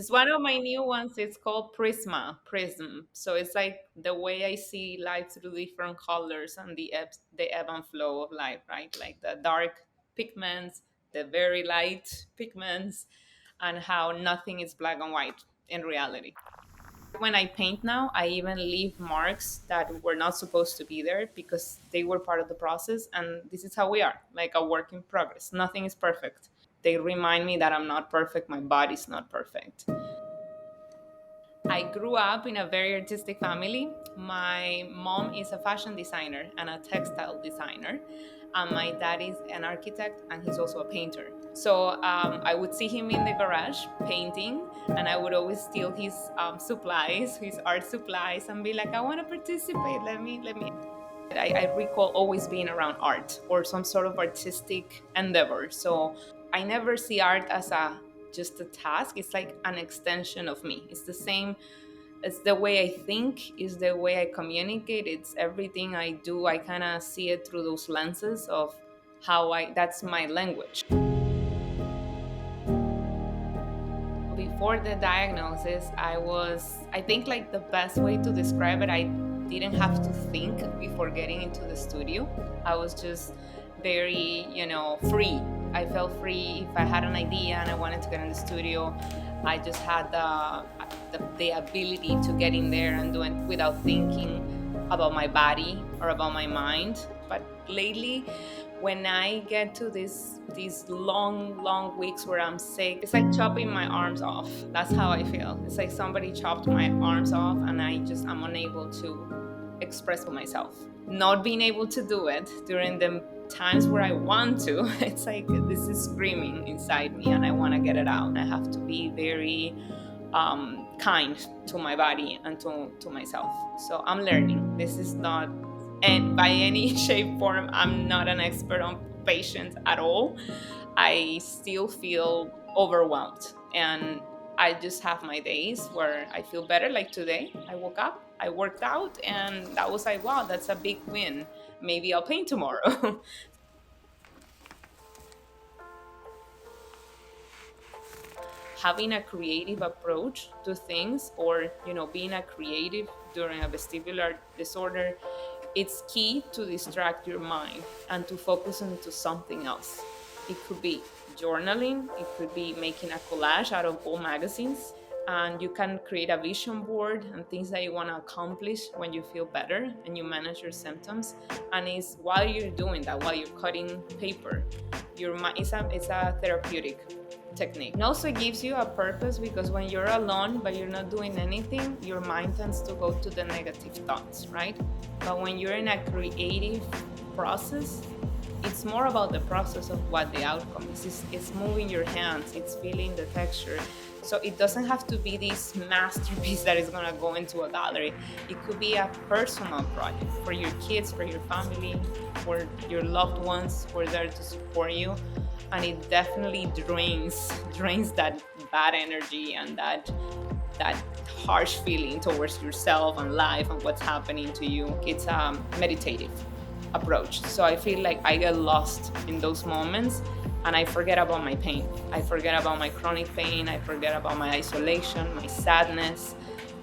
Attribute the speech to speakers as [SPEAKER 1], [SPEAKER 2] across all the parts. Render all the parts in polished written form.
[SPEAKER 1] It's one of my new ones. It's called Prism. So it's like the way I see life through different colors and the ebb and flow of life, right? Like the dark pigments, the very light pigments, and how nothing is black and white in reality. When I paint now, I even leave marks that were not supposed to be there because they were part of the process. And this is how we are, like a work in progress. Nothing is perfect. They remind me that I'm not perfect. My body's not perfect. I grew up in a very artistic family. My mom is a fashion designer and a textile designer. And my dad is an architect and he's also a painter. So I would see him in the garage painting, and I would always steal his supplies, his art supplies, and be like, I want to participate. Let me. I recall always being around art or some sort of artistic endeavor. So I never see art as a just a task. It's like an extension of me. It's the same. It's the way I think. Is the way I communicate. It's everything I do. I kind of see it through those lenses of how I. That's my language. Before the diagnosis, I think like the best way to describe it, I didn't have to think before getting into the studio. I was just very, free. I felt free. If I had an idea and I wanted to get in the studio, I just had the ability to get in there and do it without thinking about my body or about my mind. But lately, when I get to these long weeks where I'm sick, it's like chopping my arms off. That's how I feel. It's like somebody chopped my arms off, and I'm unable to express myself. Not being able to do it during the times where I want to, it's like this is screaming inside me, and I want to get it out. I have to be very kind to my body and to myself. So I'm learning. This is not, and by any shape, form, I'm not an expert on patience at all. I still feel overwhelmed. And I just have my days where I feel better. Like today, I woke up, I worked out, and that was like, wow, that's a big win. Maybe I'll paint tomorrow. Having a creative approach to things, or being a creative during a vestibular disorder, it's key to distract your mind and to focus into something else. It could be journaling, it could be making a collage out of old magazines, and you can create a vision board and things that you want to accomplish when you feel better and you manage your symptoms. And it's while you're doing that, while you're cutting paper, your mind, it's a therapeutic technique. And also it gives you a purpose, because when you're alone but you're not doing anything, your mind tends to go to the negative thoughts, right? But when you're in a creative process, it's more about the process of what the outcome is. It's moving your hands, it's feeling the texture. So it doesn't have to be this masterpiece that is going to go into a gallery. It could be a personal project for your kids, for your family, for your loved ones who are there to support you. And it definitely drains that bad energy and that harsh feeling towards yourself and life and what's happening to you. It's a meditative approach. So I feel like I get lost in those moments and I forget about my pain. I forget about my chronic pain. I forget about my isolation, my sadness.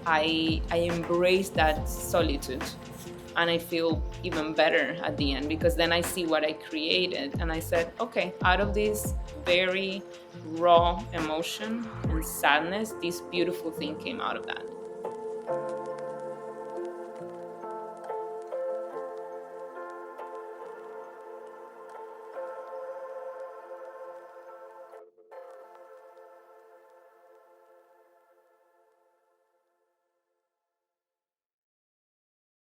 [SPEAKER 1] I embrace that solitude, and I feel even better at the end, because then I see what I created and I said, okay, out of this very raw emotion and sadness, this beautiful thing came out of that.